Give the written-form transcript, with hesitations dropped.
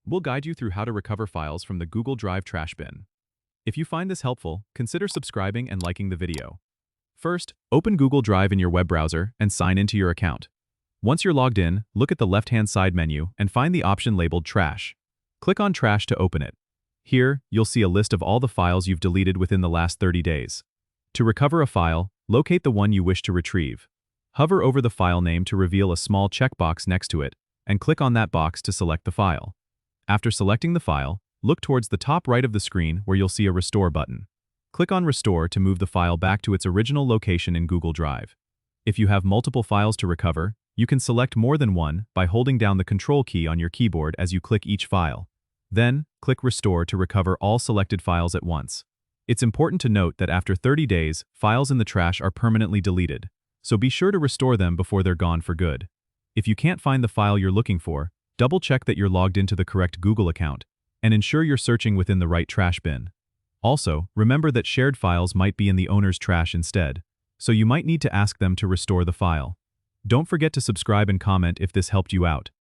we'll guide you through how to recover files from the Google Drive trash bin. If you find this helpful, consider subscribing and liking the video. First, open Google Drive in your web browser and sign into your account. Once you're logged in, look at the left-hand side menu and find the option labeled Trash. Click on Trash to open it. Here, you'll see a list of all the files you've deleted within the last 30 days. To recover a file, locate the one you wish to retrieve. Hover over the file name to reveal a small checkbox next to it, and click on that box to select the file. After selecting the file, look towards the top right of the screen where you'll see a Restore button. Click on Restore to move the file back to its original location in Google Drive. If you have multiple files to recover, you can select more than one by holding down the Control key on your keyboard as you click each file. Then, click Restore to recover all selected files at once. It's important to note that after 30 days, files in the trash are permanently deleted, so be sure to restore them before they're gone for good. If you can't find the file you're looking for, double-check that you're logged into the correct Google account, and ensure you're searching within the right trash bin. Also, remember that shared files might be in the owner's trash instead, so you might need to ask them to restore the file. Don't forget to subscribe and comment if this helped you out.